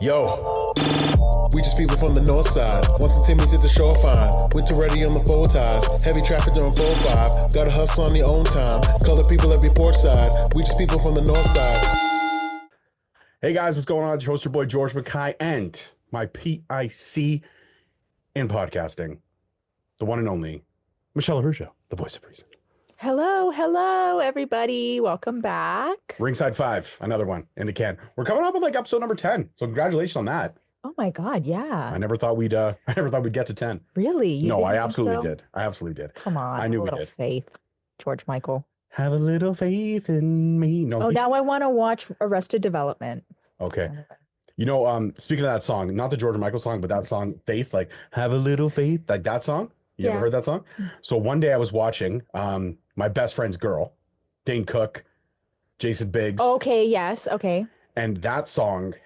Yo, we just people from the north side. Once the Timmy's hit the shore fine. Winter ready on the full ties. Heavy traffic during 4-5. Gotta hustle on your own time. Color people every port side. We just people from the north side. Hey guys, what's going on? It's your host, your boy George Mackay, and my PIC in podcasting, the one and only Michelle Arrujo, the voice of reason. Hello, everybody. Welcome back. Ringside 5, another one in the can. We're coming up with like episode number 10, so congratulations on that. Oh my God, yeah. I never thought we'd get to 10. Really? No, I absolutely did. I absolutely did. Come on, I knew a we little did. faith, George Michael. Have a little faith in me. No. Now I want to watch Arrested Development. Okay. You know, speaking of that song, not the George Michael song, but that song, Faith, like have a little faith, like that song. You ever heard that song? So one day I was watching my best friend's girl, Dane Cook, Jason Biggs. Okay, yes, okay. And that song's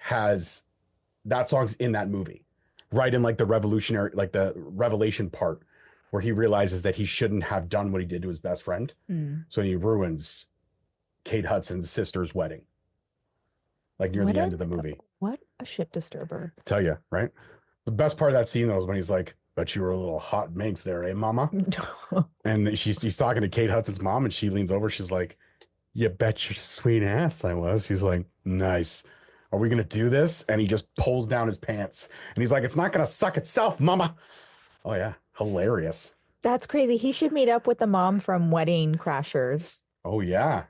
in that movie, right in like the the revelation part where he realizes that he shouldn't have done what he did to his best friend. So he ruins Kate Hudson's sister's wedding, like near the end of the movie. What a shit disturber. Tell you, right? The best part of that scene though is when he's like, "Bet you were a little hot minx there, eh, mama?" And he's talking to Kate Hudson's mom, and she leans over. She's like, "You bet your sweet ass I was." She's like, "Nice. Are we gonna do this?" And he just pulls down his pants, and he's like, "It's not gonna suck itself, mama." Oh yeah, hilarious. That's crazy. He should meet up with the mom from Wedding Crashers. Oh yeah.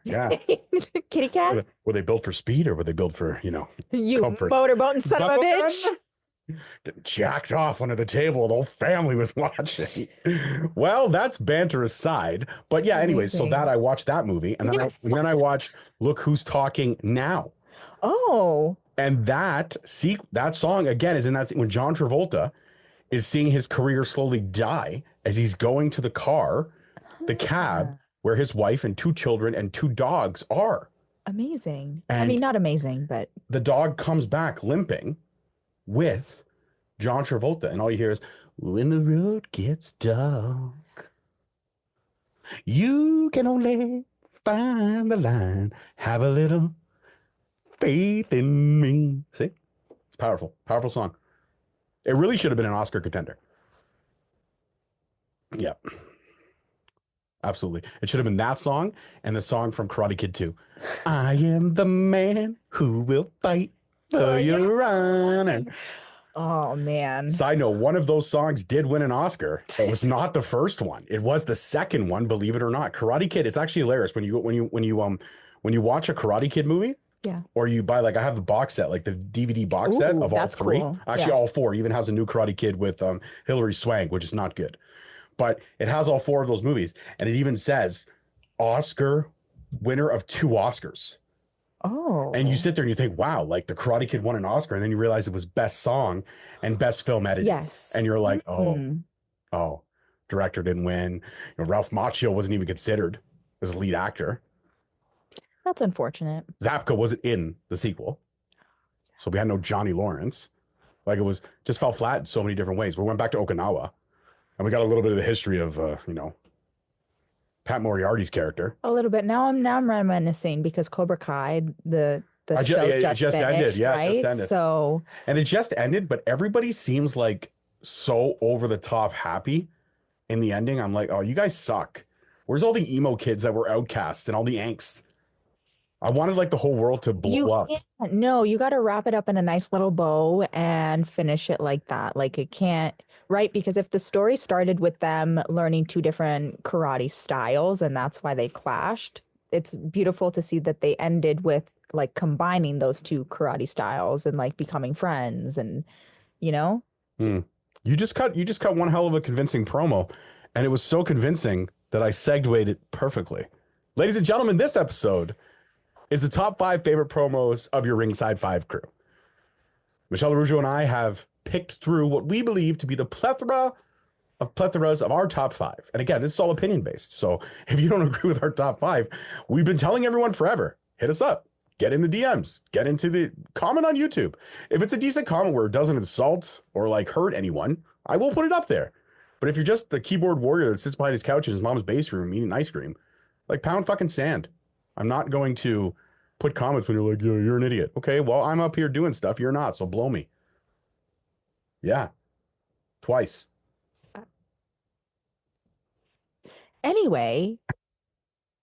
Kitty cat? Were they built for speed or were they built for, You comfort? motorboating son of a bitch. Getting jacked off under the table. The whole family was watching. Well, that's banter aside. But yeah, anyways, so that I watched that movie. And then I watched Look Who's Talking Now. Oh. And that song, again, is in that scene when John Travolta is seeing his career slowly die as he's going to the cab, where his wife and 2 children and 2 dogs are. Amazing. And I mean, not amazing, but the dog comes back limping with John Travolta, and all you hear is, "When the road gets dark, you can only find the line. Have a little faith in me." See? It's powerful. Powerful song. It really should have been an Oscar contender. Yeah. Absolutely. It should have been that song and the song from Karate Kid 2. I am the man who will fight for your honor. Oh, man. Side note, one of those songs did win an Oscar. It was not the first one. It was the second one, believe it or not. Karate Kid, it's actually hilarious when you watch a Karate Kid movie. Yeah. Or you buy, like, I have the box set, like the DVD box set of all 3. Cool. Actually, all 4. It even has a new Karate Kid with Hilary Swank, which is not good. But it has all 4 of those movies. And it even says Oscar winner of 2 Oscars. Oh. And you sit there and you think, wow, like the Karate Kid won an Oscar. And then you realize it was best song and best film editing. Yes. And you're like, oh, director didn't win. Ralph Macchio wasn't even considered as lead actor. That's unfortunate. Zapka wasn't in the sequel. So we had no Johnny Lawrence. Like it was just fell flat in so many different ways. We went back to Okinawa and we got a little bit of the history of, Pat Moriarty's character. A little bit. Now I'm reminiscing because Cobra Kai, the show just finished, ended. Yeah, right? it just ended. So, and it just ended, but everybody seems like so over the top happy in the ending. I'm like, oh, you guys suck. Where's all the emo kids that were outcasts and all the angst? I wanted like the whole world to blow up. No, you got to wrap it up in a nice little bow and finish it like that. Like it can't, right? Because if the story started with them learning 2 different karate styles and that's why they clashed, it's beautiful to see that they ended with like combining those 2 karate styles and like becoming friends and, You just cut one hell of a convincing promo, and it was so convincing that I segued it perfectly. Ladies and gentlemen, this episode is the top 5 favorite promos of your Ringside 5 crew. Michelle Arrujo and I have picked through what we believe to be the plethoras of our top 5. And again, this is all opinion based. So if you don't agree with our top 5, we've been telling everyone forever, hit us up, get in the DMs, get into the comment on YouTube. If it's a decent comment where it doesn't insult or like hurt anyone, I will put it up there. But if you're just the keyboard warrior that sits behind his couch in his mom's base room eating ice cream, like pound fucking sand. I'm not going to put comments when you're like, you're an idiot. Okay, well, I'm up here doing stuff. You're not, so blow me. Yeah. Twice. Anyway,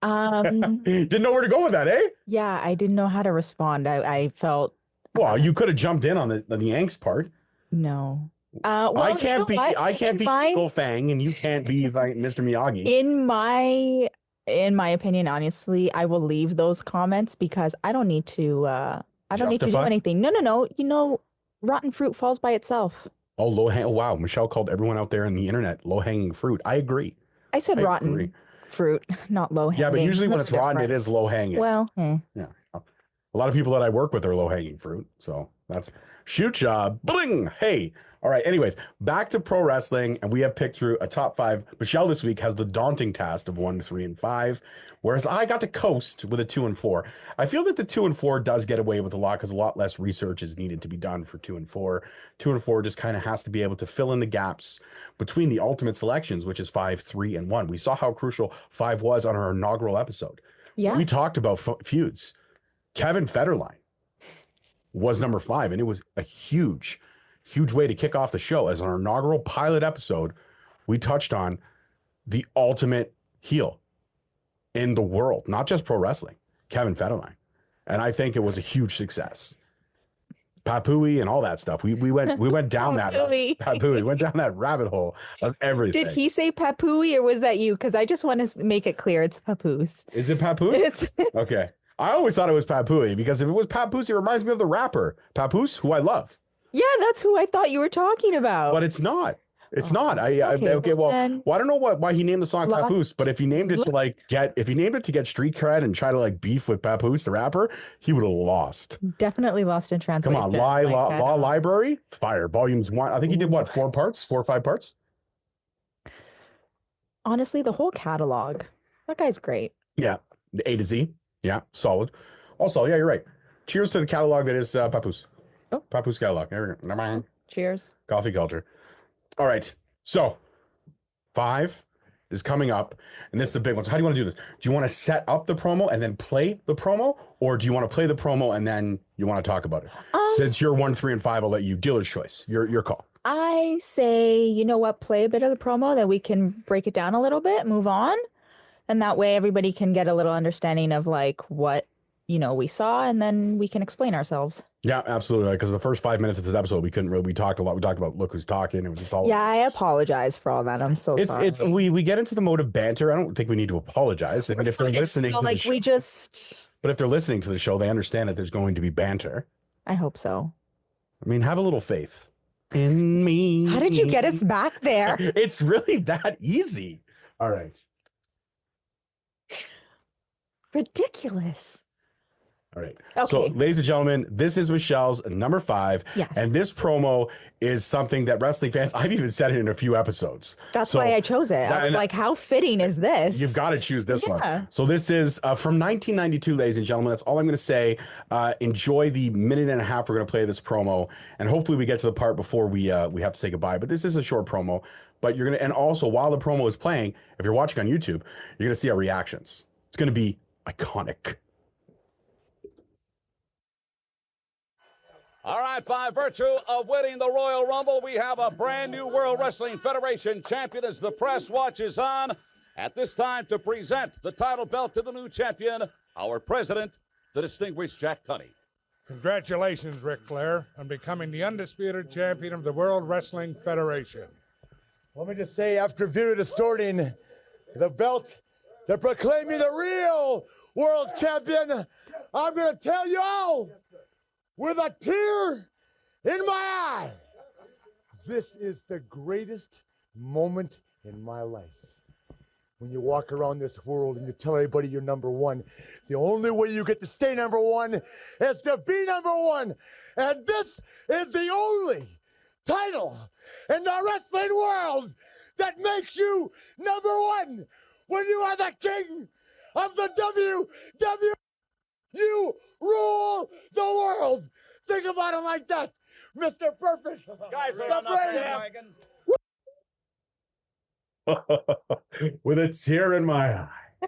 Didn't know where to go with that, eh? yeah, I didn't know how to respond. I felt Well, you could have jumped in on the angst part. no. Well, I can't be my, Eagle Fang, and you can't be like Mr. Miyagi. in my opinion, honestly, I will leave those comments because I don't need to need to do Justify? anything. No. You know, rotten fruit falls by itself. Oh, wow. Michelle called everyone out there in the internet low-hanging fruit. I agree. I said rotten agree. fruit, not low hanging. Yeah, but usually when There's it's a rotten, it difference. is low-hanging. Well, Yeah. A lot of people that I work with are low-hanging fruit. So that's shoot job. Bling! Hey. All right. Anyways, back to pro wrestling. And we have picked through a top 5. Michelle this week has the daunting task of 1, 3, and 5. Whereas I got to coast with a 2 and 4. I feel that the 2 and 4 does get away with a lot because a lot less research is needed to be done for 2 and 4. 2 and 4 just kind of has to be able to fill in the gaps between the ultimate selections, which is 5, 3, and 1. We saw how crucial 5 was on our inaugural episode. yeah. We talked about feuds. Kevin Federline was number 5, and it was a huge way to kick off the show. As our inaugural pilot episode, we touched on the ultimate heel in the world, not just pro wrestling, Kevin Federline. And I think it was a huge success. Papui and all that stuff. We went down that Papui, went down that rabbit hole of everything. Did he say Papui or was that you? Because I just want to make it clear it's Papoose. Is it Papoose? Okay. I always thought it was Papui because if it was Papoose, it reminds me of the rapper Papoose, who I love. Yeah, that's who I thought you were talking about. But it's not. It's not. I I don't know why he named the song Papoose, but if he named it to get street cred and try to like beef with Papoose, the rapper, he would have lost. Definitely lost in translation. Come on, Law Library, Fire, Volumes 1. I think he did what, 4 or 5 parts? Honestly, the whole catalog. That guy's great. Yeah, the A to Z. Yeah, solid. Also, yeah, you're right. Cheers to the catalog that is Papoose. Oh. Papoose catalog. There we go. Cheers. Coffee culture. All right. So 5 is coming up, and this is a big one. So how do you want to do this? Do you want to set up the promo and then play the promo, or do you want to play the promo and then you want to talk about it? Since you're 1, 3, and 5, I'll let you. Dealer's choice. Your call. I say, you know what? Play a bit of the promo, then we can break it down a little bit, move on, and that way everybody can get a little understanding of like what we saw, and then we can explain ourselves. Yeah, absolutely. Because the first 5 minutes of this episode, we talked a lot. We talked about look who's talking. It was just all. Yeah, I apologize for all that. I'm so sorry. We get into the mode of banter. I don't think we need to apologize. If they're listening, but if they're listening to the show, they understand that there's going to be banter. I hope so. I mean, have a little faith in me. How did you get us back there? It's really that easy. All right. Ridiculous. All right. Okay. So, ladies and gentlemen, this is Michelle's number 5. Yes. And this promo is something that wrestling fans, I've even said it in a few episodes. That's why I chose it. I was like, how fitting is this? You've got to choose this one. So this is from 1992, ladies and gentlemen. That's all I'm going to say. Enjoy the minute and a half we're going to play this promo. And hopefully we get to the part before we have to say goodbye. But this is a short promo. But you're going to, and also while the promo is playing, if you're watching on YouTube, you're going to see our reactions. It's going to be iconic. All right, by virtue of winning the Royal Rumble, we have a brand new World Wrestling Federation champion as the press watches on. At this time, to present the title belt to the new champion, our president, the distinguished Jack Tunney. Congratulations, Ric Flair, on becoming the undisputed champion of the World Wrestling Federation. Let me just say, after Vera distorting the belt to proclaim me the real world champion, I'm going to tell you all, with a tear in my eye, this is the greatest moment in my life. When you walk around this world and you tell everybody you're number 1, the only way you get to stay number 1 is to be number 1. And this is the only title in the wrestling world that makes you number 1. When you are the king of the WWE. You rule the world. Think about it like that, Mr. Perfect. Guys, with a tear in my eye.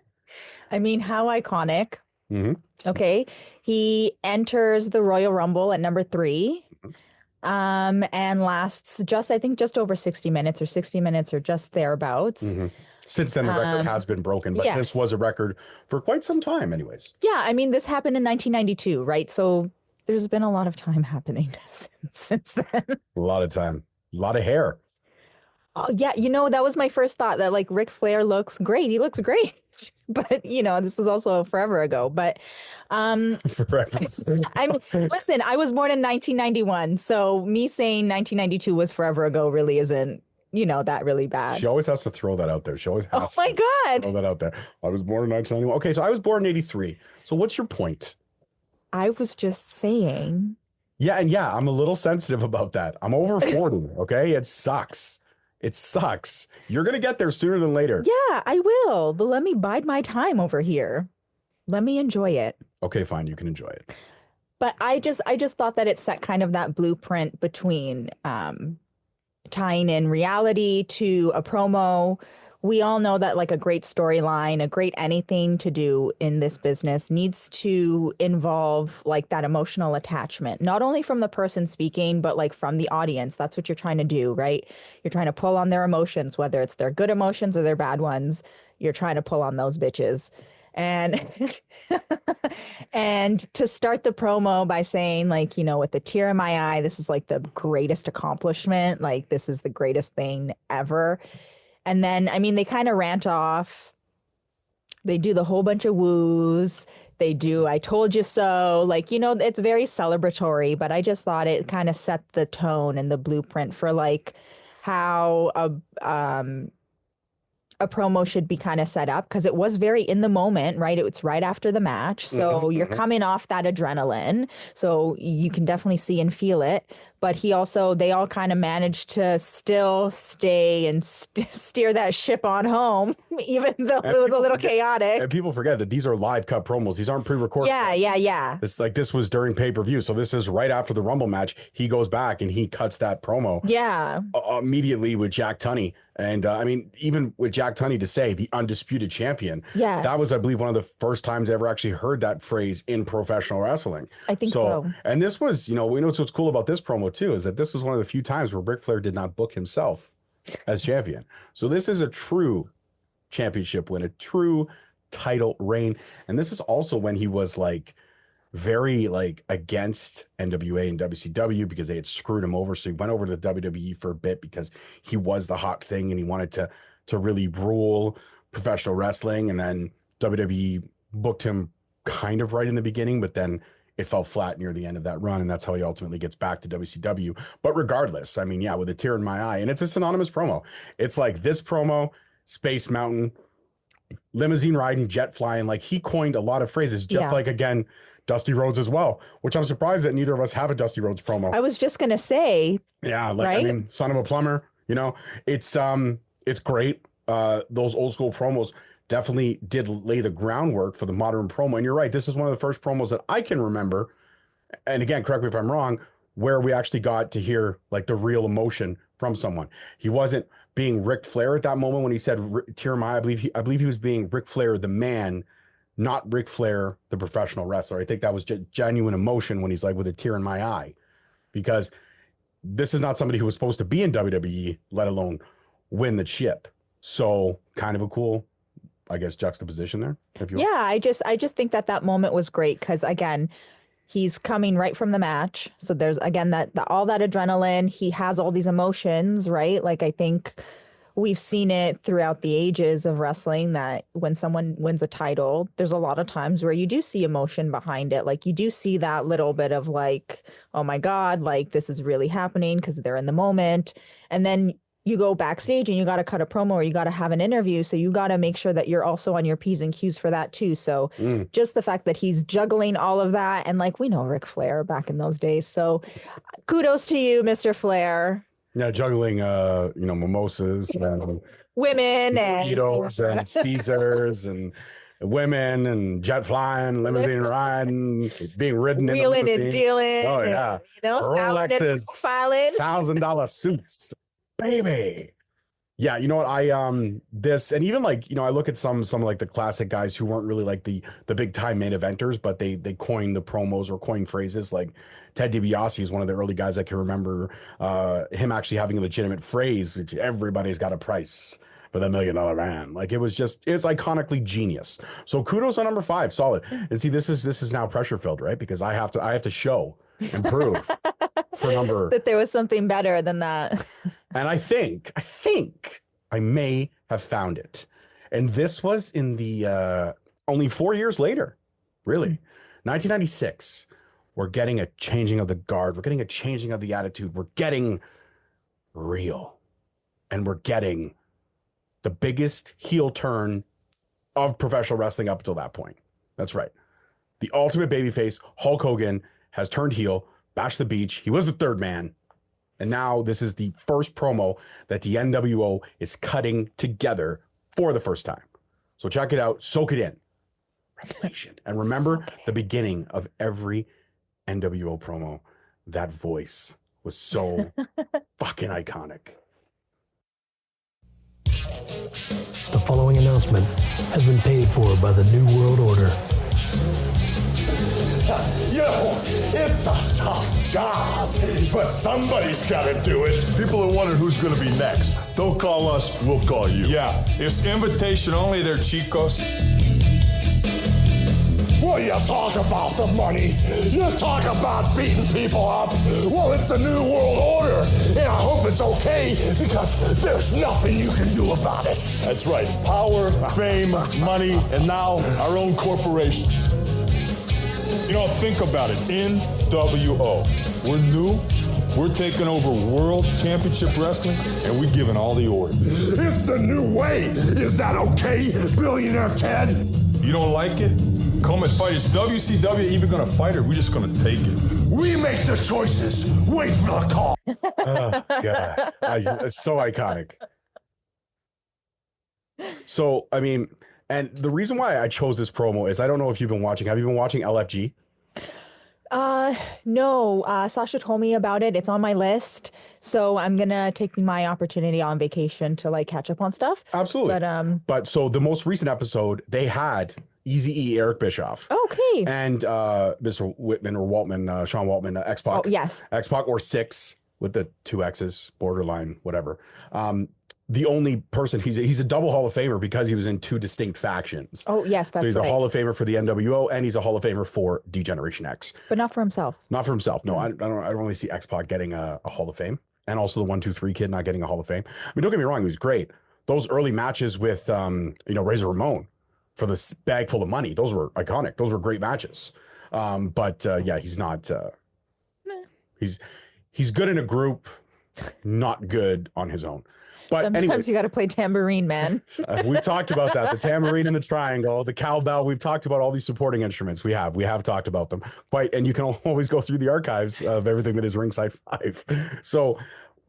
I mean, how iconic. Mm-hmm. Okay. He enters the Royal Rumble at number 3. And lasts just, I think, just over 60 minutes or 60 minutes or just thereabouts. Mm-hmm. Since then, the record has been broken, but this was a record for quite some time anyways. Yeah, I mean, this happened in 1992, right? So there's been a lot of time happening since then. A lot of time, a lot of hair. Oh, yeah, that was my first thought, that like Ric Flair looks great. He looks great. But, this was also forever ago. But Forever. I mean, listen, I was born in 1991. So me saying 1992 was forever ago really isn't, that really bad. She always has to throw that out there. She always has Oh my God. throw that out there. I was born in 1991. Okay, so I was born in 83. So what's your point? I was just saying. Yeah, I'm a little sensitive about that. I'm over 40, okay? It sucks. It sucks. You're going to get there sooner than later. Yeah, I will. But let me bide my time over here. Let me enjoy it. Okay, fine. You can enjoy it. But I just thought that it set kind of that blueprint between tying in reality to a promo. We all know that like a great storyline, a great anything to do in this business needs to involve like that emotional attachment, not only from the person speaking, but like from the audience. That's what you're trying to do, right? You're trying to pull on their emotions, whether it's their good emotions or their bad ones. You're trying to pull on those bitches. And and to start the promo by saying like, with a tear in my eye, this is like the greatest accomplishment. Like this is the greatest thing ever. And then, I mean, they kind of rant off. They do the whole bunch of woos. They do, I told you so. Like, it's very celebratory, but I just thought it kind of set the tone and the blueprint for like how a promo should be kind of set up, because it was very in the moment, right? It's right after the match. So you're coming off that adrenaline. So you can definitely see and feel it. But they all kind of managed to still stay and steer that ship on home, even though it was a little chaotic. And people forget that these are live cut promos. These aren't pre-recorded. Yeah. This was during pay-per-view. So this is right after the Rumble match. He goes back and he cuts that promo. Yeah. Immediately with Jack Tunney. And I mean, even with Jack Tunney to say the undisputed champion, that was, I believe, one of the first times I ever actually heard that phrase in professional wrestling. I think so. And this was, we know what's cool about this promo too, is that this was one of the few times where Ric Flair did not book himself as champion. So this is a true championship win, a true title reign. And this is also when he was like very like against NWA and WCW because they had screwed him over. So he went over to the WWE for a bit because he was the hot thing and he wanted to really rule professional wrestling. And then WWE booked him kind of right in the beginning, but then it fell flat near the end of that run. And that's how he ultimately gets back to WCW. But regardless, I mean, yeah, with a tear in my eye, and it's a synonymous promo. It's like this promo, Space Mountain, limousine riding, jet flying, like he coined a lot of phrases, just like, again, Dusty Rhodes as well, which I'm surprised that neither of us have a Dusty Rhodes promo. I was just going to say. Yeah. Like, right? I mean, son of a plumber, it's great. Those old school promos definitely did lay the groundwork for the modern promo. And you're right. This is one of the first promos that I can remember. And again, correct me if I'm wrong, where we actually got to hear like the real emotion from someone. He wasn't being Ric Flair at that moment when he said tear in my eye. I believe he was being Ric Flair, the man, not Ric Flair, the professional wrestler. I think that was genuine emotion when he's like, with a tear in my eye, because this is not somebody who was supposed to be in WWE, let alone win the ship. So kind of a cool, I guess, juxtaposition there. If you I just think that moment was great because, again, he's coming right from the match. So there's, again, all that adrenaline. He has all these emotions, right? Like, I think we've seen it throughout the ages of wrestling that when someone wins a title, there's a lot of times where you do see emotion behind it. Like you do see that little bit of like, oh my God, like this is really happening because they're in the moment. And then you go backstage and you got to cut a promo or you got to have an interview. So you got to make sure that you're also on your P's and Q's for that too. So just the fact that he's juggling all of that. And like, we know Ric Flair back in those days. So kudos to you, Mr. Flair. Yeah, juggling, mimosas and women and burritos and Caesars and women and jet flying, limousine riding, being ridden wheeling in the limousine. and dealing. Oh yeah, Rolexes, $1,000 suits, baby. Yeah, you know what? This, and even like, I look at some like the classic guys who weren't really like the big time main eventers, but they coined the promos or coined phrases. Like Ted DiBiase is one of the early guys I can remember him actually having a legitimate phrase, which everybody's got a price for the $1 million man. Like it's iconically genius. So kudos on number 5, solid. And see, this is now pressure filled, right? Because I have to show and prove for number that there was something better than that. And I think I may have found it. And this was in the only 4 years later, really. 1996. We're getting a changing of the guard. We're getting a changing of the attitude. We're getting real. And we're getting the biggest heel turn of professional wrestling up until that point. That's right. The ultimate babyface, Hulk Hogan, has turned heel, Bash the Beach. He was the third man. And now this is the first promo that the NWO is cutting together for the first time. So check it out. Soak it in. Revelation. And remember the beginning of every NWO promo. That voice was so fucking iconic. The following announcement has been paid for by the New World Order. It's a tough job, but somebody's got to do it. People are wondering who's going to be next. Don't call us, we'll call you. Yeah, it's invitation only there, chicos. Well, you talk about the money. You talk about beating people up. Well, it's a new world order, and I hope it's okay because there's nothing you can do about it. That's right. Power, fame, money, and now our own corporation. You know, think about it. NWO. We're new. We're taking over World Championship Wrestling, and we're giving all the orders. It's the new way. Is that okay, Billionaire Ted? You don't like it? Come and fight. Is WCW even going to fight, or are we just going to take it? We make the choices. Wait for the call. Oh, God. It's so iconic. So, I mean, and the reason why I chose this promo is I don't know if you've been watching. Have you been watching LFG? No, Sasha told me about it. It's on my list. So I'm going to take my opportunity on vacation to like catch up on stuff. Absolutely. But so the most recent episode, they had Eazy-E, Eric Bischoff. Okay. And Mr. Whitman or Waltman, Sean Waltman, X-Pac. Oh, yes. X-Pac or 6 with the 2 X's, borderline, whatever. The only person, he's a double Hall of Famer because he was in 2 distinct factions. Oh, yes, that's So he's right. a Hall of Famer for the NWO and he's a Hall of Famer for D-Generation X. But not for himself. Not for himself. No, I don't really see X-Pac getting a Hall of Fame. And also the 1, 2, 3 kid not getting a Hall of Fame. I mean, don't get me wrong, he was great. Those early matches with, Razor Ramon for this bag full of money, those were iconic. Those were great matches. But he's not, he's good in a group, not good on his own. But Sometimes anyways, you got to play tambourine, man. we've talked about that. The tambourine and the triangle, the cowbell. We've talked about all these supporting instruments. We have talked about them quite. And you can always go through the archives of everything that is Ringside 5. So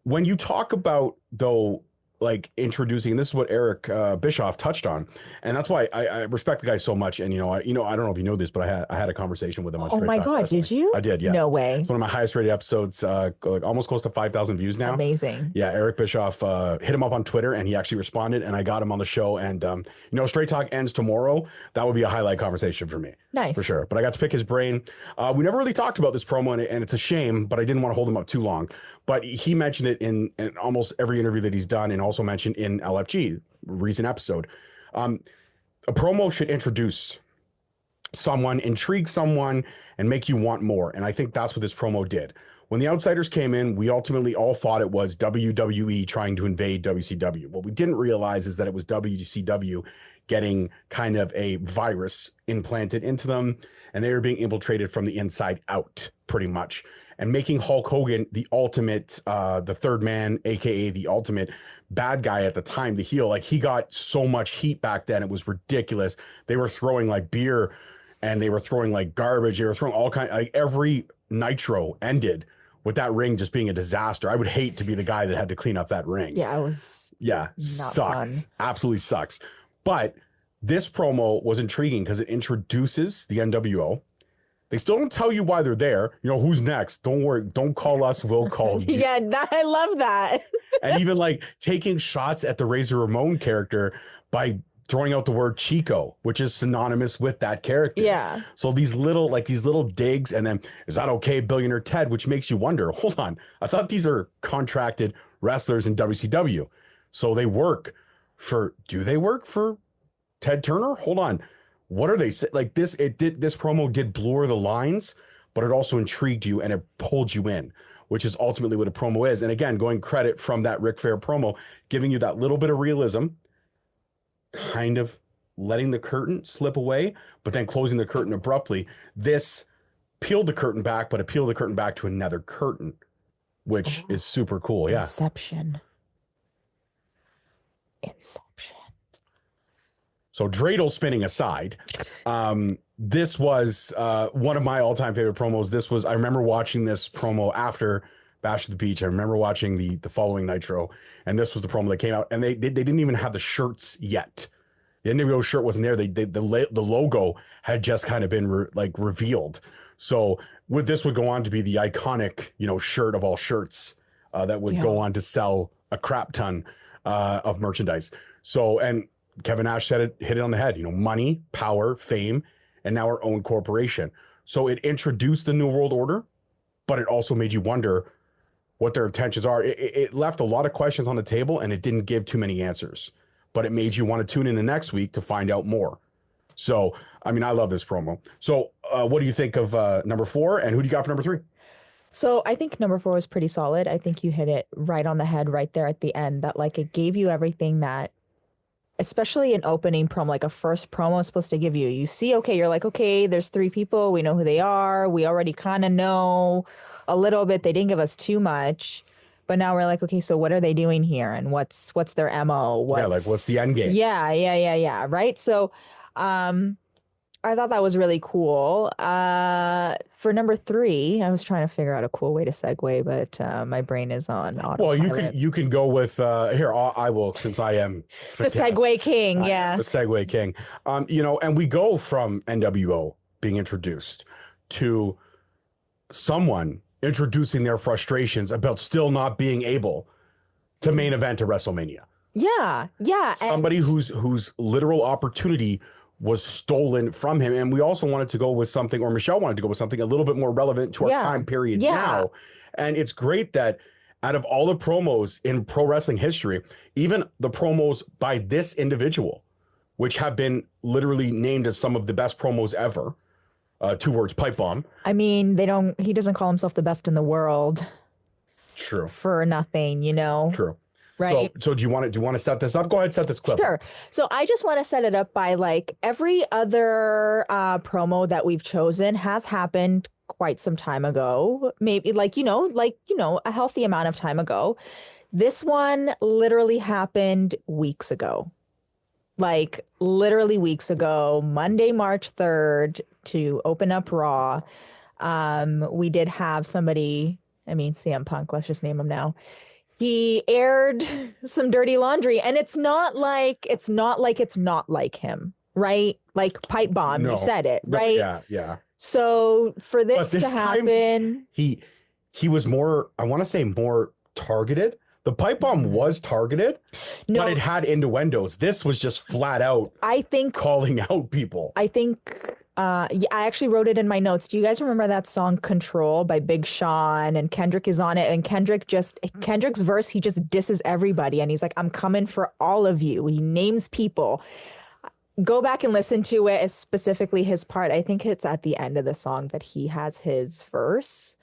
when you talk about, though, like introducing, this is what Eric Bischoff touched on, and that's why I respect the guy so much. And I don't know if you know this, but I had a conversation with him on Oh Straight my Talk God, Wrestling. did you? I did, yeah. No way. It's one of my highest rated episodes, like almost close to 5,000 views now. Amazing. Yeah, Eric Bischoff hit him up on Twitter, and he actually responded, and I got him on the show. And Straight Talk ends tomorrow. That would be a highlight conversation for me. Nice. For sure. But I got to pick his brain. We never really talked about this promo, and it's a shame, but I didn't want to hold him up too long. But he mentioned it in almost every interview that he's done, and also mentioned in LFG, recent episode. A promo should introduce someone, intrigue someone, and make you want more. And I think that's what this promo did. When the Outsiders came in, we ultimately all thought it was WWE trying to invade WCW. What we didn't realize is that it was WCW getting kind of a virus implanted into them, and they were being infiltrated from the inside out, pretty much, and making Hulk Hogan the ultimate, the third man, aka the ultimate bad guy at the time, the heel. Like, he got so much heat back then, it was ridiculous. They were throwing like beer, and they were throwing like garbage. They were throwing all kinds. Like, every Nitro ended with that ring just being a disaster. I would hate to be the guy that had to clean up that ring. Yeah, it was. Yeah, not sucks. fun. Absolutely sucks. But this promo was intriguing because it introduces the NWO. They still don't tell you why they're there. Who's next? Don't worry. Don't call us. We'll call you. Yeah, I love that. And even like taking shots at the Razor Ramon character by throwing out the word Chico, which is synonymous with that character. Yeah. So these little digs, and then is that okay, Billionaire Ted, which makes you wonder, hold on, I thought these are contracted wrestlers in WCW. So they work for, do they work for Ted Turner? Hold on. What are they like this? This promo did blur the lines, but it also intrigued you and it pulled you in, which is ultimately what a promo is. And again, going credit from that Ric Flair promo, giving you that little bit of realism, kind of letting the curtain slip away, but then closing the curtain abruptly. This peeled the curtain back, but it peeled the curtain back to another curtain, which is super cool. Yeah. Inception. So dreidel spinning aside, this was one of my all-time favorite promos. I remember watching this promo after Bash at the Beach. I remember watching the following Nitro, and this was the promo that came out, and they didn't even have the shirts yet. The NWO shirt wasn't there. The logo had just kind of been revealed. So this would go on to be the iconic, shirt of all shirts that would go on to sell a crap ton of merchandise. So, and Kevin Nash hit it on the head, money, power, fame, and now our own corporation. So it introduced the New World Order, but it also made you wonder what their intentions are. It left a lot of questions on the table, and it didn't give too many answers, but it made you want to tune in the next week to find out more. So, I mean, I love this promo. So what do you think of number 4, and who do you got for number 3? So I think number 4 was pretty solid. I think you hit it right on the head right there at the end, that like it gave you everything that, especially an opening promo, like a first promo is supposed to give you. You see, okay, you're like, okay, there's 3 people. We know who they are. We already kind of know a little bit. They didn't give us too much. But now we're like, okay, so what are they doing here? And what's their MO? What's the end game? Yeah. Right. So I thought that was really cool. For number 3, I was trying to figure out a cool way to segue, but my brain is on autopilot. Well, you can go with here. I will, since I am the segue king. Yeah, the segue king. And we go from NWO being introduced to someone introducing their frustrations about still not being able to main event a WrestleMania. Yeah. Somebody whose literal opportunity was stolen from him. And we also wanted to go with something, or Michelle wanted to go with something a little bit more relevant to our time period now. And it's great that out of all the promos in pro wrestling history, even the promos by this individual, which have been literally named as some of the best promos ever, 2 words, pipe bomb. I mean, he doesn't call himself the best in the world. True. For nothing, True. Right. So do you want to set this up? Go ahead, set this clip. Sure. So I just want to set it up by like every other promo that we've chosen has happened quite some time ago. Maybe a healthy amount of time ago. This one literally happened weeks ago. Like literally weeks ago, Monday, March 3rd, to open up Raw. We did have somebody, CM Punk, let's just name him now. He aired some dirty laundry, and it's not like it's not like him, right? Like pipe bomb, you said it, right? Yeah. So for this to happen, he was more, I want to say more targeted. The pipe bomb was targeted, but it had innuendos. This was just flat out, I think, calling out people. I think I actually wrote it in my notes. Do you guys remember that song Control by Big Sean? And Kendrick is on it. And Kendrick's verse, he just disses everybody. And he's like, I'm coming for all of you. He names people. Go back and listen to it, specifically his part. I think it's at the end of the song that he has his verse.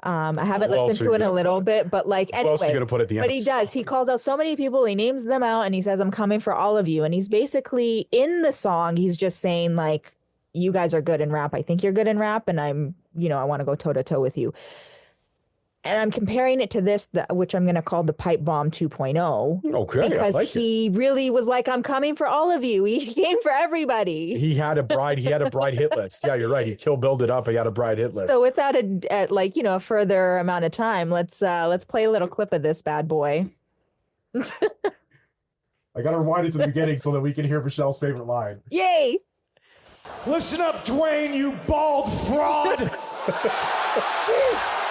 I haven't listened to it in a little bit, but like, anyway, else are you gonna put at the end? But he does. He calls out so many people. He names them out and he says, I'm coming for all of you. And he's basically in the song, he's just saying like, you guys are good in rap. I think you're good in rap. And I want to go toe to toe with you. And I'm comparing it to this, which I'm going to call the pipe bomb 2.0. Okay. Because he really was like, I'm coming for all of you. He came for everybody. He had a bride hit list. Yeah, you're right. He build it up. He had a bride hit list. So without a further amount of time, let's play a little clip of this bad boy. I got to rewind it to the beginning so that we can hear Michelle's favorite line. Yay. Listen up, Dwayne, you bald fraud. Jeez.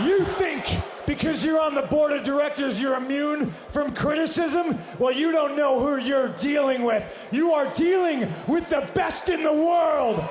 You think Because you're on the board of directors, you're immune from criticism? Well, you don't know who you're dealing with. You are dealing with the best in the world.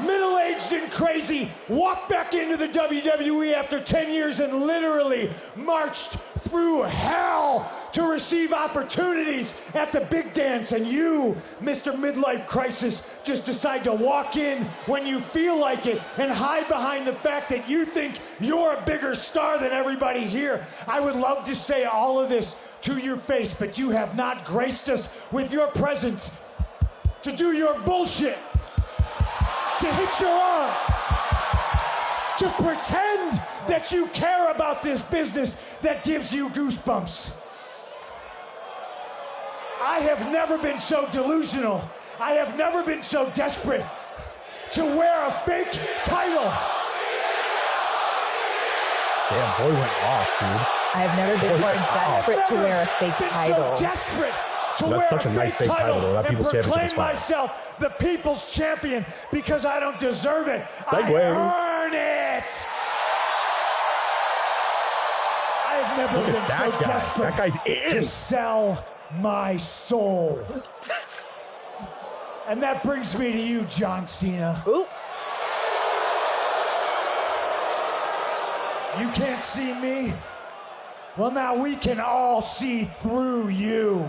Middle-aged and crazy, walked back into the WWE after 10 years and literally marched through hell to receive opportunities at the big dance. And you, Mr. Midlife Crisis, just decide to walk in when you feel like it and hide behind the fact that you think you're a bigger star than everybody here. I would love to say all of this to your face, but you have not graced us with your presence to do your bullshit, to hit your arm, to pretend that you care about this business that gives you goosebumps. I have never been so delusional. I have never been so desperate to wear a fake title. Damn, boy went off, dude. I have never been more desperate to wear a fake title. So desperate to That's wear such a nice fake title, though. That and people say every proclaim time it's myself the people's champion because I don't deserve it. Segue. I earn it. I have never Look been at that so guy. desperate That guy's to in. sell my soul. And that brings me to you, John Cena. Ooh. You can't see me? Well, now we can all see through you.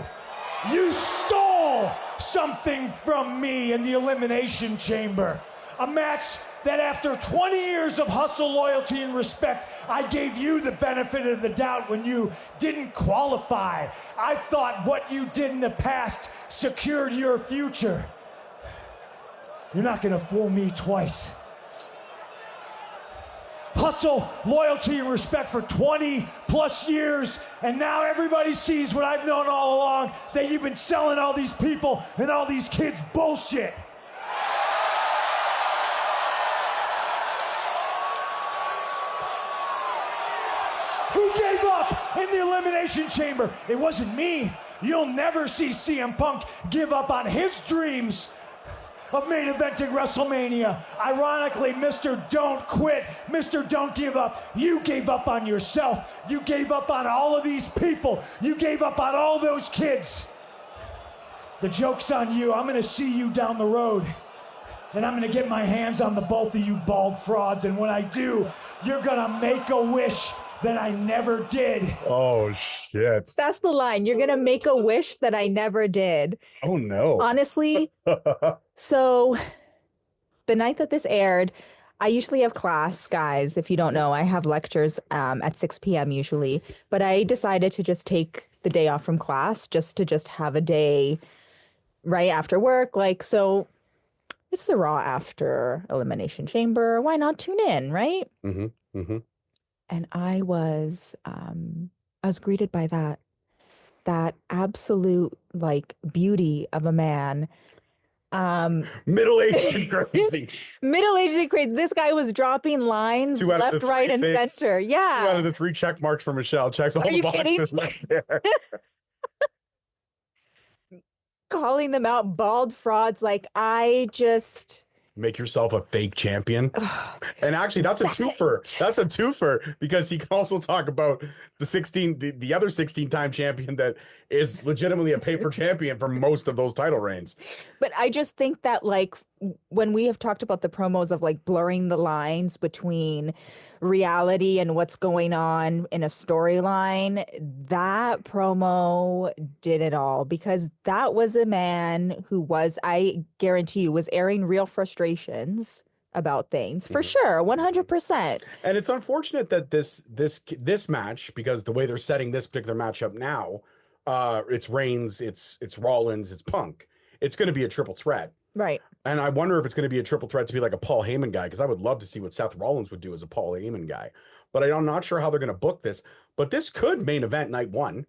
You stole something from me in the Elimination Chamber. A match that after 20 years of hustle, loyalty, and respect, I gave you the benefit of the doubt when you didn't qualify. I thought what you did in the past secured your future. You're not gonna fool me twice. Hustle, loyalty, and respect for 20 plus years, and now everybody sees what I've known all along, that you've been selling all these people and all these kids bullshit. Who gave up in the Elimination Chamber? It wasn't me. You'll never see CM Punk give up on his dreams of main eventing WrestleMania. Ironically, Mr. Don't Quit, Mr. Don't Give Up, you gave up on yourself. You gave up on all of these people. You gave up on all those kids. The joke's on you. I'm gonna see you down the road. And I'm gonna get my hands on the both of you bald frauds. And when I do, you're gonna make a wish that I never did. Oh, shit. That's the line. You're going to make a wish that I never did. Oh, no. Honestly, so the night that this aired, I usually have class, guys. If you don't know, I have lectures at 6 p.m. usually. But I decided to just take the day off from class just to have a day right after work. Like, so it's the Raw after Elimination Chamber. Why not tune in, right? Mm-hmm. Mm-hmm. And I was greeted by that absolute like beauty of a man. Middle-aged and crazy. Middle-aged and crazy. This guy was dropping lines left, right, and center. Yeah. 2 out of the 3 check marks for Michelle. Checks all the boxes left there. Calling them out bald frauds. Like, I just... Make yourself a fake champion. And actually, that's a twofer. That's a twofer because he can also talk about the other 16-time champion that is legitimately a paper champion for most of those title reigns. But I just think that, like, when we have talked about the promos of like blurring the lines between reality and what's going on in a storyline, that promo did it all, because that was a man who was, I guarantee you, was airing real frustrations about things for sure, 100%. And it's unfortunate that this match, because the way they're setting this particular matchup now, it's Reigns, it's Rollins, it's Punk. It's going to be a triple threat. Right. And I wonder if it's going to be a triple threat to be like a Paul Heyman guy, because I would love to see what Seth Rollins would do as a Paul Heyman guy. But I'm not sure how they're going to book this. But this could main event night one.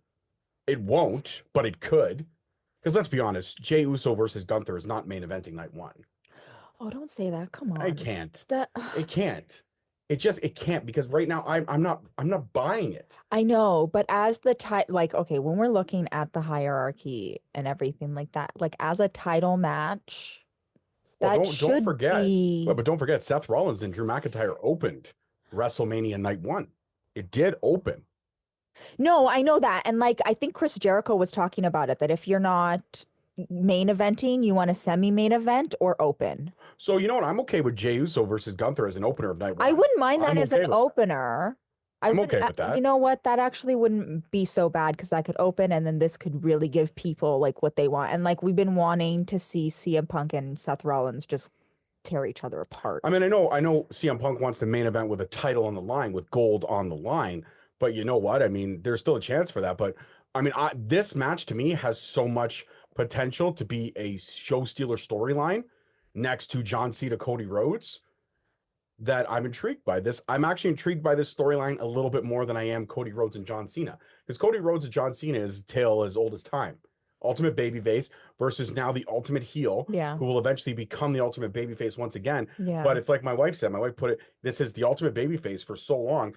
It won't, but it could. Because let's be honest, Jey Uso versus Gunther is not main eventing night one. Oh, don't say that. Come on. It can't. It can't. It can't, because right now I'm not buying it. I know, but as the like, okay, when we're looking at the hierarchy and everything like that, like as a title match, That don't should forget. be. But don't forget, Seth Rollins and Drew McIntyre opened WrestleMania Night 1. It did open. No, I know that. And like, I think Chris Jericho was talking about it, that if you're not main eventing, you want a semi-main event or open. So you know what? I'm okay with Jey Uso versus Gunther as an opener of Night 1. I wouldn't mind that I'm as okay an with that. opener. I'm okay with that. You know what? That actually wouldn't be so bad because that could open and then this could really give people like what they want. And like we've been wanting to see CM Punk and Seth Rollins just tear each other apart. I mean, I know CM Punk wants the main event with a title on the line, with gold on the line. But you know what? I mean, there's still a chance for that. But I mean, this match to me has so much potential to be a show stealer storyline next to John Cena, Cody Rhodes, that I'm intrigued by this. I'm actually intrigued by this storyline a little bit more than I am Cody Rhodes and John Cena. Because Cody Rhodes and John Cena is a tale as old as time. Ultimate babyface versus now the ultimate heel, who will eventually become the ultimate babyface once again. Yeah. But it's like my wife said, my wife put it, this is the ultimate babyface for so long,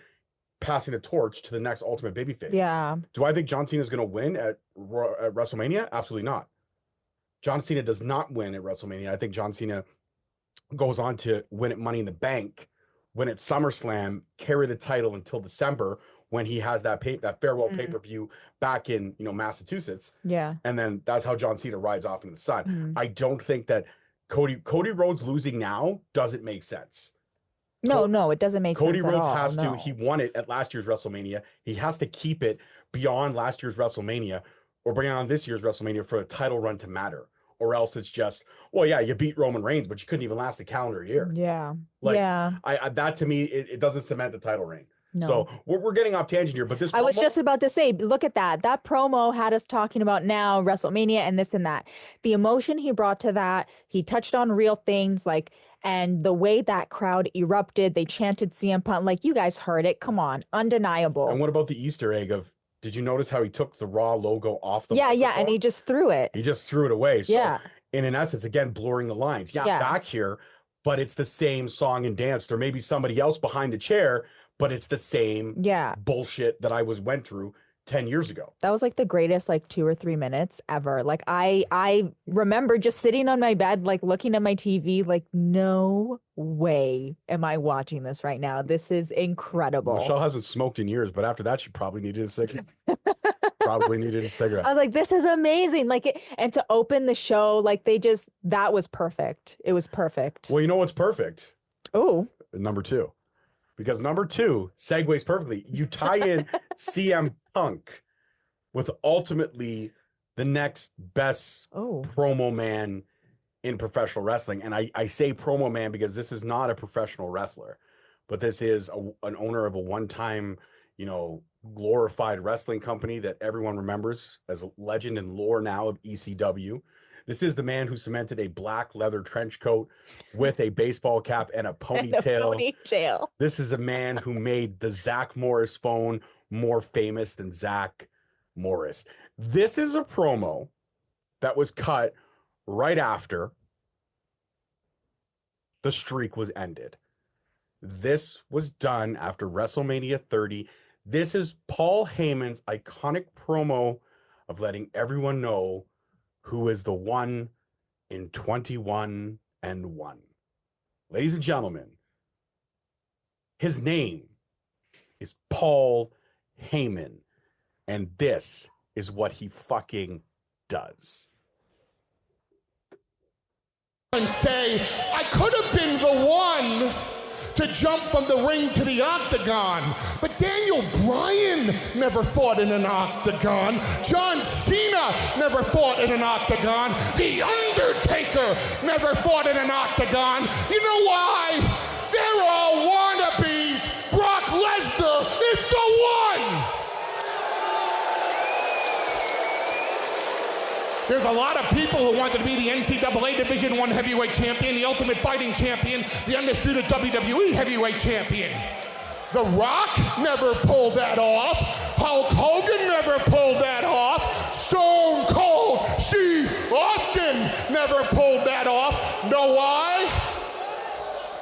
passing the torch to the next ultimate babyface. Yeah. Do I think John Cena is going to win at WrestleMania? Absolutely not. John Cena does not win at WrestleMania. I think John Cena goes on to win at Money in the Bank, win at SummerSlam, carry the title until December when he has that farewell pay-per-view back in Massachusetts. Yeah. And then that's how John Cena rides off into the sun. I don't think that Cody Rhodes losing now doesn't make sense. No, it doesn't make sense Cody Rhodes at all. has to. He won it at last year's WrestleMania. He has to keep it beyond last year's WrestleMania or bring it on this year's WrestleMania for a title run to matter. Or else it's just, well, yeah, you beat Roman Reigns, but you couldn't even last a calendar year. Yeah. Like, yeah. I that to me, it doesn't cement the title reign. No. So we're getting off tangent here, but this I was just about to say, look at that. That promo had us talking about now WrestleMania and this and that. The emotion he brought to that, he touched on real things like, and the way that crowd erupted, they chanted CM Punk, like you guys heard it. Come on, undeniable. And what about the Easter egg of, did you notice how he took the Raw logo off the Yeah, and he just threw it. He just threw it away. So Yeah. in essence, again, blurring the lines. Yeah, Yes. back here, but it's the same song and dance. There may be somebody else behind the chair, but it's the same bullshit that I went through 10 years ago. That was like the greatest 2 or 3 minutes ever. Like I remember just sitting on my bed, like looking at my TV, like no way am I watching this right now. This is incredible. Michelle hasn't smoked in years, but after that, she probably needed a cigarette. I was like, this is amazing. And to open the show, that was perfect. It was perfect. Well, you know what's perfect? Oh, Number 2. Because number 2 segues perfectly. You tie in CM Punk with ultimately the next best promo man in professional wrestling. And I say promo man because this is not a professional wrestler, but this is an owner of a one-time, glorified wrestling company that everyone remembers as a legend and lore now of ECW. This is the man who cemented a black leather trench coat with a baseball cap and a ponytail. This is a man who made the Zach Morris phone more famous than Zach Morris. This is a promo that was cut right after the streak was ended. This was done after WrestleMania 30. This is Paul Heyman's iconic promo of letting everyone know who is the one in 21 and 1. Ladies and gentlemen, his name is Paul Heyman, and this is what he fucking does. And say, I could have been the one to jump from the ring to the octagon. But Daniel Bryan never fought in an octagon. John Cena never fought in an octagon. The Undertaker never fought in an octagon. You know why? They're all wannabes. Brock Lesnar is the one. There's a lot of people who wanted to be the NCAA Division I Heavyweight Champion, the Ultimate Fighting Champion, the Undisputed WWE Heavyweight Champion. The Rock never pulled that off. Hulk Hogan never pulled that off. Stone Cold Steve Austin never pulled that off. Know why?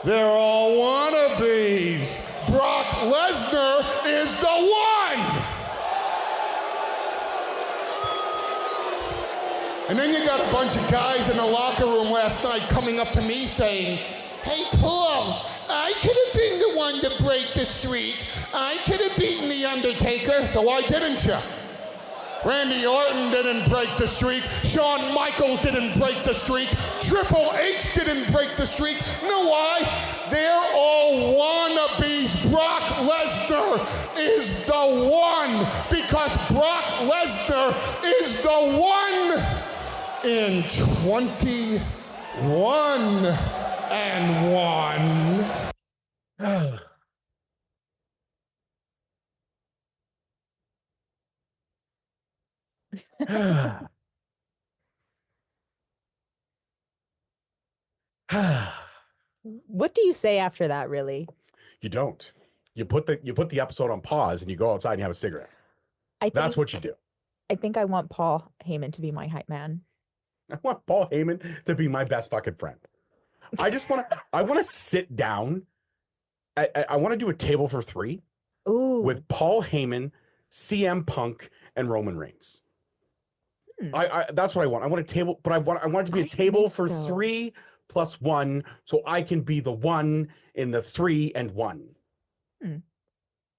They're all wannabes. Brock Lesnar is the one. And then you got a bunch of guys in the locker room last night coming up to me saying, hey, Paul, I could have been the one to break the streak. I could have beaten The Undertaker. So why didn't you? Randy Orton didn't break the streak. Shawn Michaels didn't break the streak. Triple H didn't break the streak. Know why? They're all wannabes. Brock Lesnar is the one, because Brock Lesnar is the one in 21 and 1. What do you say after that, really? You don't. You put the episode on pause and you go outside and you have a cigarette. That's what you do. I think I want Paul Heyman to be my hype man. I want Paul Heyman to be my best fucking friend. I want to sit down. I want to do a table for 3. Ooh. With Paul Heyman, CM Punk, and Roman Reigns. That's what I want. I want a table, but I want it to be a table for 3 plus 1, so I can be the 1 in the 3 and 1.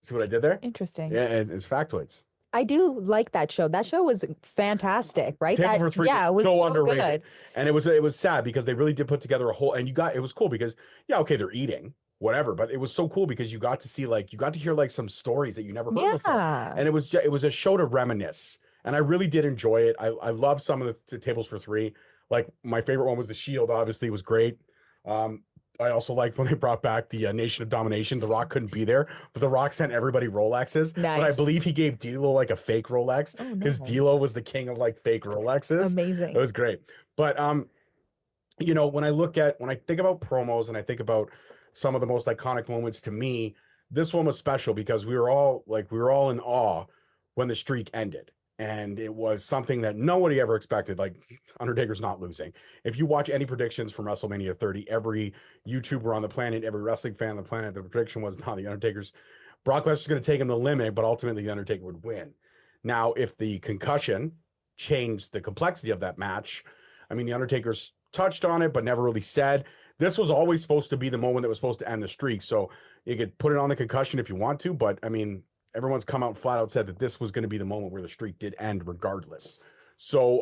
See what I did there? Interesting. Yeah, it's factoids. I do like that show. That show was fantastic, right? Table for 3, yeah, it was so underrated. underrated. And it was sad because they really did put together a whole, and it was cool because, yeah, okay, they're eating, whatever, but it was so cool because you got to hear some stories that you never heard before. And it was a show to reminisce. And I really did enjoy it. I love some of the tables for 3. Like, my favorite one was the Shield, obviously, was great. I also liked when they brought back the Nation of Domination. The Rock couldn't be there, but The Rock sent everybody Rolexes. Nice. But I believe he gave D'Lo a fake Rolex because D'Lo was the king of fake Rolexes. Amazing. It was great. But when I think about promos and I think about some of the most iconic moments, to me, this one was special because we were all in awe when the streak ended. And it was something that nobody ever expected. Like, Undertaker's not losing. If you watch any predictions from WrestleMania 30, every YouTuber on the planet, every wrestling fan on the planet, the prediction was, the Undertaker's, Brock Lesnar's going to take him to the limit, but ultimately the Undertaker would win. Now, if the concussion changed the complexity of that match, I mean, the Undertaker's touched on it, but never really said. This was always supposed to be the moment that was supposed to end the streak. So you could put it on the concussion if you want to, but I mean, everyone's come out and flat out said that this was going to be the moment where the streak did end regardless. So,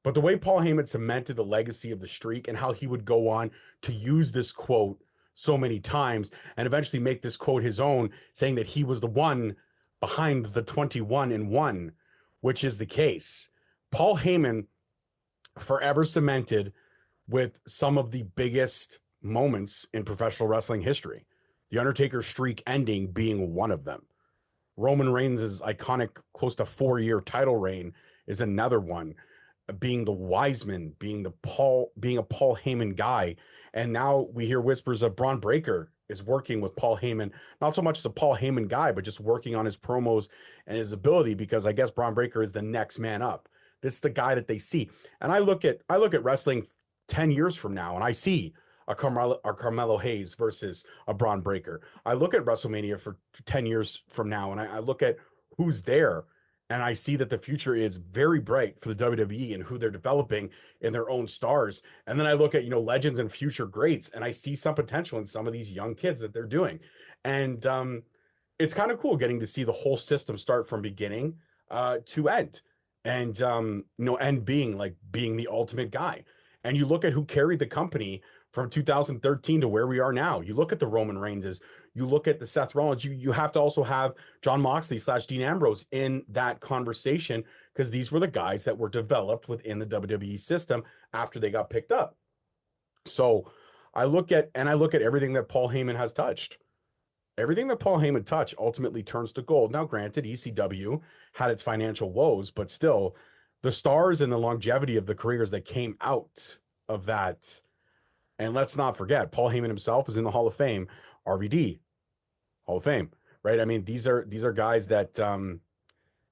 but the way Paul Heyman cemented the legacy of the streak and how he would go on to use this quote so many times and eventually make this quote his own, saying that he was the one behind the 21 and 1, which is the case. Paul Heyman forever cemented with some of the biggest moments in professional wrestling history. The Undertaker streak ending being one of them. Roman Reigns' iconic close to 4-year title reign is another one. Being the Wiseman, being a Paul Heyman guy. And now we hear whispers of Braun Breaker is working with Paul Heyman, not so much as a Paul Heyman guy, but just working on his promos and his ability, because I guess Braun Breaker is the next man up. This is the guy that they see. And I look at wrestling 10 years from now and I see a Carmelo Hayes versus a Braun Breaker. I look at WrestleMania for 10 years from now and I look at who's there and I see that the future is very bright for the WWE and who they're developing in their own stars. And then I look at, legends and future greats and I see some potential in some of these young kids that they're doing. And it's kind of cool getting to see the whole system start from beginning to end. And, end being the ultimate guy. And you look at who carried the company from 2013 to where we are now. You look at the Roman Reigns, you look at the Seth Rollins, you have to also have John Moxley / Dean Ambrose in that conversation, because these were the guys that were developed within the WWE system after they got picked up. So I look at everything that Paul Heyman has touched. Everything that Paul Heyman touched ultimately turns to gold. Now, granted, ECW had its financial woes, but still, the stars and the longevity of the careers that came out of that. And let's not forget, Paul Heyman himself is in the Hall of Fame. RVD, Hall of Fame, right? I mean, these are guys that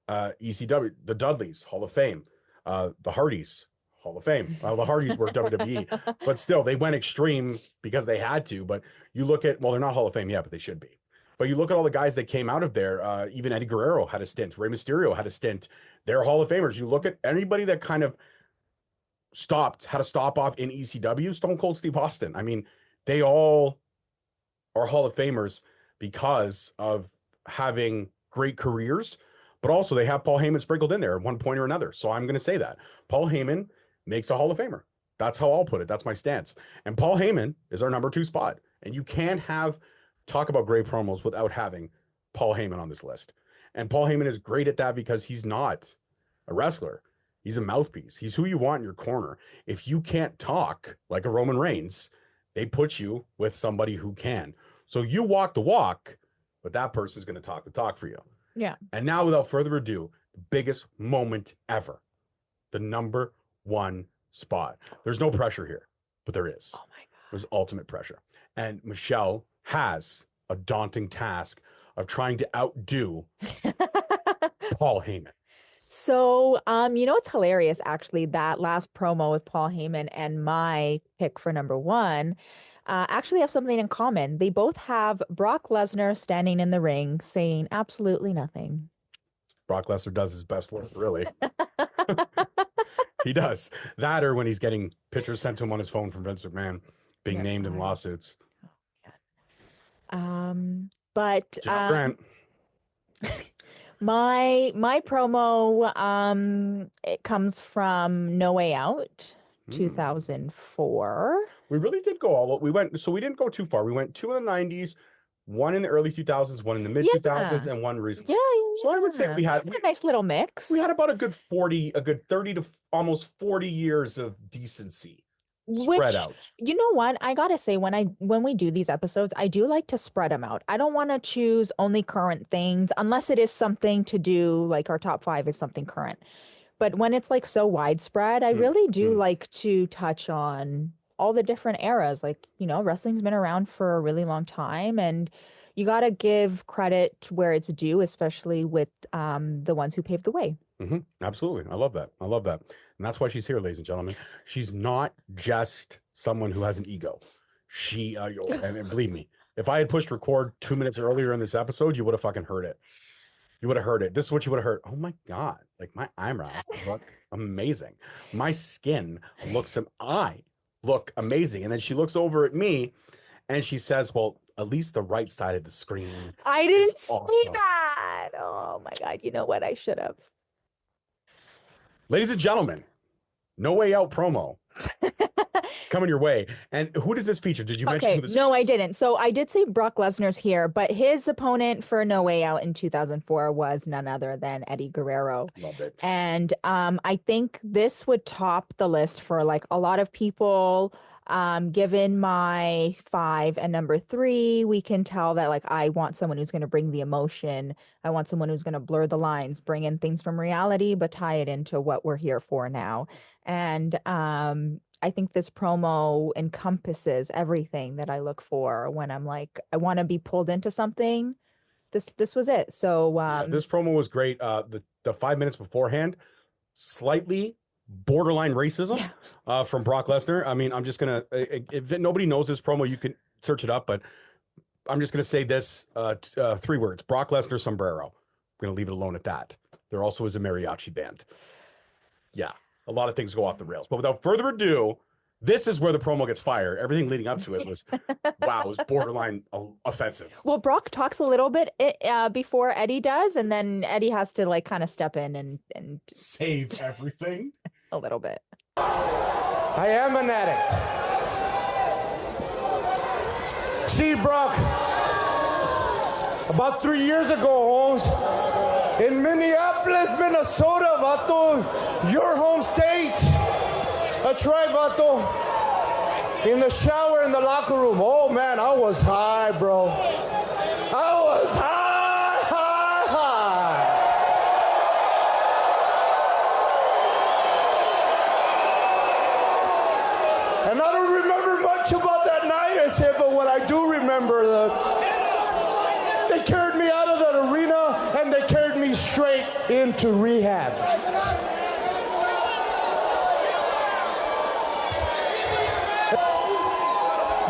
ECW, the Dudleys, Hall of Fame, the Hardys, Hall of Fame. The Hardys were WWE, but still, they went extreme because they had to. But you look at, well, they're not Hall of Fame yet, but they should be. But you look at all the guys that came out of there, even Eddie Guerrero had a stint, Rey Mysterio had a stint. They're Hall of Famers. You look at anybody that kind of had a stop off in ECW, Stone Cold Steve Austin. I mean, they all are Hall of Famers because of having great careers, but also they have Paul Heyman sprinkled in there at one point or another. So I'm going to say that Paul Heyman makes a Hall of Famer. That's how I'll put it. That's my stance. And Paul Heyman is our number 2 spot. And you can't talk about great promos without having Paul Heyman on this list. And Paul Heyman is great at that because he's not a wrestler. He's a mouthpiece. He's who you want in your corner. If you can't talk like a Roman Reigns, they put you with somebody who can. So you walk the walk, but that person's going to talk the talk for you. Yeah. And now, without further ado, the biggest moment ever, the number 1 spot. There's no pressure here, but there is. Oh my God. There's ultimate pressure. And Michelle has a daunting task of trying to outdo Paul Heyman. So, it's hilarious, actually, that last promo with Paul Heyman and my pick for number 1 actually have something in common. They both have Brock Lesnar standing in the ring saying absolutely nothing. Brock Lesnar does his best work, really. He does. That or when he's getting pictures sent to him on his phone from Vince McMahon being named in lawsuits. But Grant. my promo it comes from No Way Out 2004. We really did go all. We didn't go too far. We went 2 in the 90s, 1 in the early 2000s, 1 in the mid 2000s, and 1 recently. Yeah. So I would say we had a nice little mix. We had about a good 30 to almost 40 years of decency spread out. You know what? I gotta say, when we do these episodes, I do like to spread them out. I don't want to choose only current things unless it is something to do, like our top 5 is something current. But when it's like so widespread, I really do like to touch on all the different eras. Like, wrestling's been around for a really long time, and you got to give credit where it's due, especially with the ones who paved the way. Absolutely. I love that. And that's why she's here, ladies and gentlemen. She's not just someone who has an ego. She, and believe me, if I had pushed record 2 minutes earlier in this episode, you would have fucking heard it. You would have heard it. This is what you would have heard. Oh my God. Like, my eyebrows look amazing. My skin I look amazing. And then she looks over at me and she says, well, at least the right side of the screen. I didn't see that. Oh my God. You know what? I should have. Ladies and gentlemen, No Way Out promo. It's coming your way. And who does this feature? Did you mention who this No, I didn't. So I did say Brock Lesnar's here, but his opponent for No Way Out in 2004 was none other than Eddie Guerrero. Love it. And I think this would top the list for like a lot of people. Given my 5 and number 3, we can tell that like I want someone who's going to bring the emotion. I want someone who's going to blur the lines, bring in things from reality, but tie it into what we're here for now. And I think this promo encompasses everything that I look for when I'm like, I want to be pulled into something. This was it. So this promo was great. The 5 minutes beforehand, slightly borderline racism from Brock Lesnar. I mean, I'm just gonna, if nobody knows this promo, you can search it up, but I'm just gonna say this 3 words: Brock Lesnar sombrero. I'm gonna leave it alone at that. There also is a mariachi band. Yeah, a lot of things go off the rails, but without further ado, this is where the promo gets fired. Everything leading up to it was wow, it was borderline offensive. Well, Brock talks a little bit before Eddie does, and then Eddie has to like kind of step in and save everything a little bit. I am an addict. See, Brock, about 3 years ago, Holmes, in Minneapolis, Minnesota, vato, your home state. That's right, vato. In the shower, in the locker room. Oh, man, I was high, bro. I was high. And I don't remember much about that night, I said, but what I do remember, they carried me out of that arena and they carried me straight into rehab.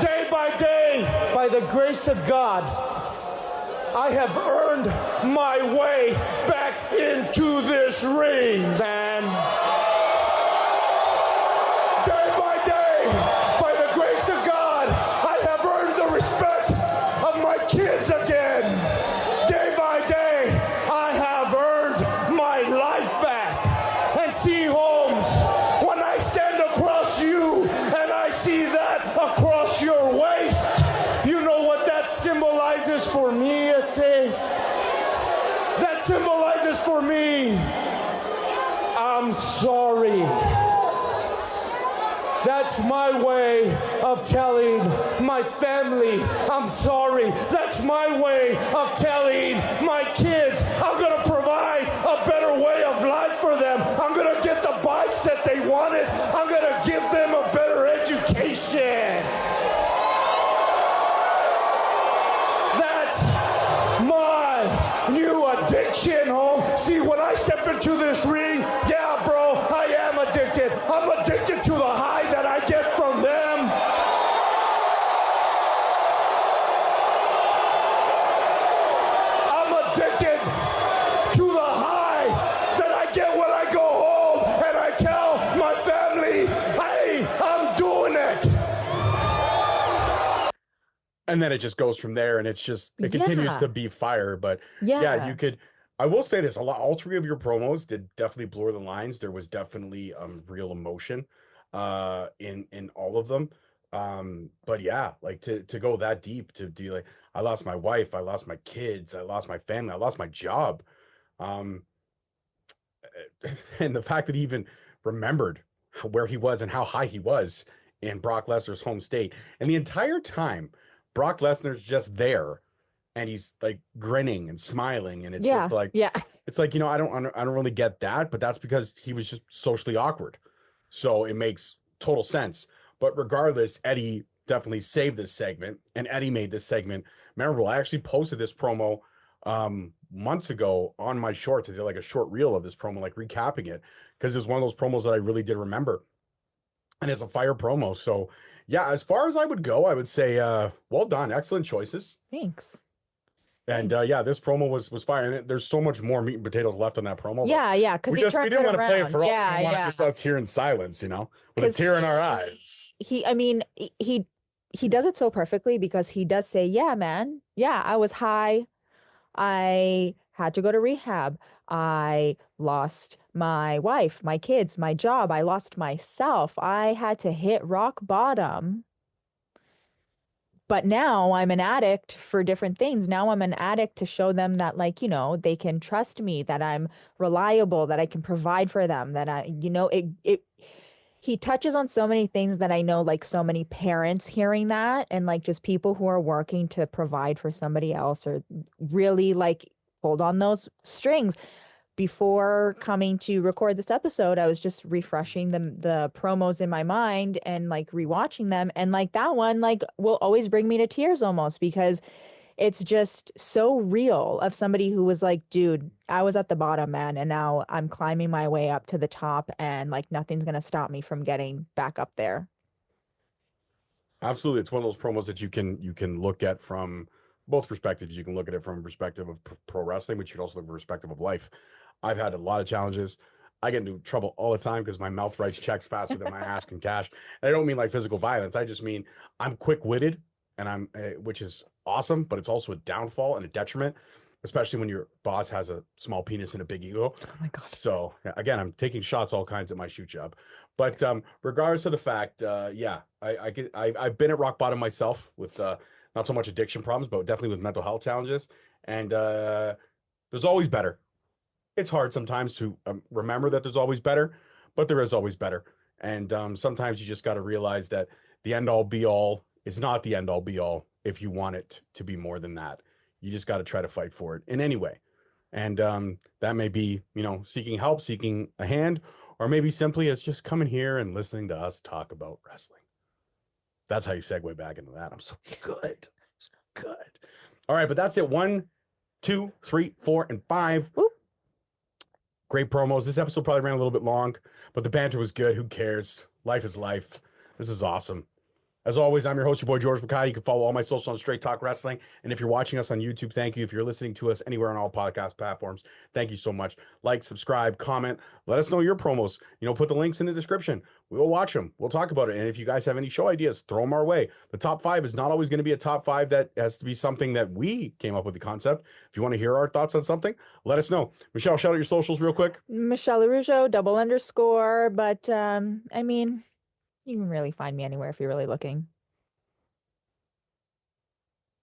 Day by day, by the grace of God, I have earned my way back into this ring, man. Day by day, by the grace of God, I have earned the respect of my kids again. Day by day, I have earned my life back. And see, Holmes, when I stand across you and I see that across your waist, you know what that symbolizes for me, I say? That symbolizes for me, I'm sorry. That's my way of telling my family I'm sorry. That's my way of telling my kids I'm going to provide a better way of life for them. I'm going to get the bikes that they wanted. I'm going to give them a better education. That's my new addiction, home. See, when I step into this ring, yeah, bro, I am addicted. I'm addicted to the high that I get from them. I'm addicted to the high that I get when I go home and I tell my family, hey, I'm doing it. And then it just goes from there, and it continues to be fire. But yeah, you could. I will say this: all three of your promos did definitely blur the lines. There was definitely real emotion in all of them. But yeah, like to go that deep, to do like, I lost my wife, I lost my kids, I lost my family, I lost my job, and the fact that he even remembered where he was and how high he was in Brock Lesnar's home state, and the entire time Brock Lesnar's just there. And he's like grinning and smiling, and it's just like, it's like, I don't really get that, but that's because he was just socially awkward. So it makes total sense. But regardless, Eddie definitely saved this segment, and Eddie made this segment memorable. I actually posted this promo months ago on my shorts. I did like a short reel of this promo, like recapping it, because it's one of those promos that I really did remember. And it's a fire promo. So yeah, as far as I would go, I would say, well done. Excellent choices. Thanks. And yeah, this promo was fire, and there's so much more meat and potatoes left on that promo. Yeah, because we didn't want to play it for all. We wanted just us here in silence, with a tear in our eyes. He does it so perfectly, because he does say, yeah, man, yeah, I was high, I had to go to rehab, I lost my wife, my kids, my job, I lost myself, I had to hit rock bottom. But now I'm an addict for different things. Now I'm an addict to show them that, like, they can trust me, that I'm reliable, that I can provide for them, that he touches on so many things that I know, like, so many parents hearing that, and like just people who are working to provide for somebody else, or really like hold on those strings. Before coming to record this episode, I was just refreshing the promos in my mind and like rewatching them. And like that one, like, will always bring me to tears almost, because it's just so real, of somebody who was like, dude, I was at the bottom, man, and now I'm climbing my way up to the top, and like nothing's going to stop me from getting back up there. Absolutely. It's one of those promos that you can look at from both perspectives. You can look at it from a perspective of pro wrestling, but you can also look from a perspective of life. I've had a lot of challenges. I get into trouble all the time because my mouth writes checks faster than my ass can cash. And I don't mean like physical violence. I just mean I'm quick-witted, and which is awesome, but it's also a downfall and a detriment, especially when your boss has a small penis and a big ego. Oh my God. So again, I'm taking shots all kinds at my shoot job. But regardless of the fact, I've been at rock bottom myself with not so much addiction problems, but definitely with mental health challenges. And there's always better. It's hard sometimes to remember that there's always better, but there is always better. And sometimes you just got to realize that the end all be all is not the end all be all if you want it to be more than that. You just got to try to fight for it in any way. And that may be, seeking help, seeking a hand, or maybe simply as just coming here and listening to us talk about wrestling. That's how you segue back into that. I'm so good. So good. All right, but that's it. 1, 2, 3, 4, and 5. Whoop. Great promos. This episode probably ran a little bit long, but the banter was good. Who cares? Life is life. This is awesome. As always, I'm your host, your boy George McKay. You can follow all my socials on Straight Talk Wrestling. And if you're watching us on YouTube, thank you. If you're listening to us anywhere on all podcast platforms, thank you so much. Like, subscribe, comment. Let us know your promos. Put the links in the description. We'll watch them. We'll talk about it. And if you guys have any show ideas, throw them our way. The top 5 is not always going to be a top 5 that has to be something that we came up with the concept. If you want to hear our thoughts on something, let us know. Michelle, shout out your socials real quick. Michelle Arujo, _. But I mean, you can really find me anywhere if you're really looking.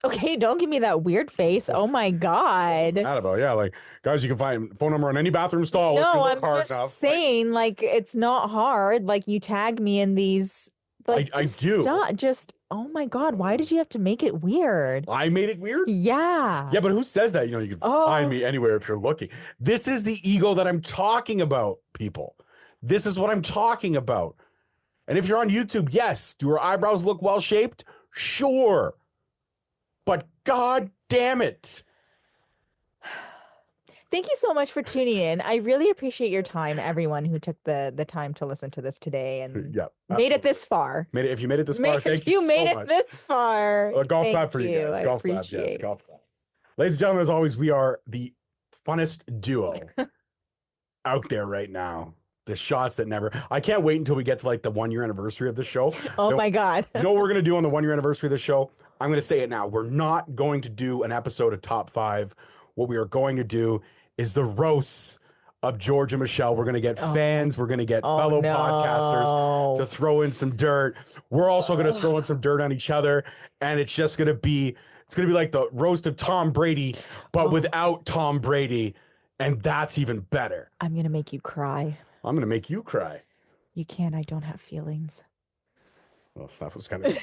Okay, don't give me that weird face. Oh my God. Not about, yeah. Like, guys, you can find phone number on any bathroom stall. No, I'm just saying, like, it's not hard. Like, you tag me in these. Like, I do. Just, oh my God, why did you have to make it weird? I made it weird? Yeah. Yeah, but who says that? You can find me anywhere if you're looking. This is the ego that I'm talking about, people. This is what I'm talking about. And if you're on YouTube, yes. Do her eyebrows look well shaped? Sure. But God damn it. Thank you so much for tuning in. I really appreciate your time, everyone who took the time to listen to this today and made it this far. If you made it this far, thank you so much. You made it this far. A golf clap for you guys. Golf clap, yes. Golf clap. Ladies and gentlemen, as always, we are the funnest duo out there right now. The shots that never. I can't wait until we get to like the 1 year anniversary of the show. Oh my God. You know what we're going to do on the 1 year anniversary of the show? I'm going to say it now. We're not going to do an episode of Top 5. What we are going to do is the roasts of George and Michelle. We're going to get fans. We're going to get fellow podcasters to throw in some dirt. We're also going to throw in some dirt on each other. And it's just going to be, like the roast of Tom Brady, but without Tom Brady. And that's even better. I'm going to make you cry. I'm going to make you cry. You can't. I don't have feelings. Well, that was kind of...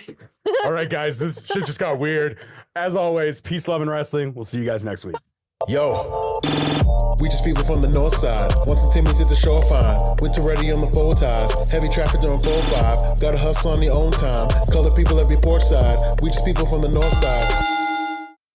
All right, guys. This shit just got weird. As always, peace, love, and wrestling. We'll see you guys next week. Yo, we just people from the north side. Once the Timmy's hit the shoreline, winter ready on the full ties. Heavy traffic during 4-5. Gotta hustle on your own time. Color people every port side. We just people from the north side.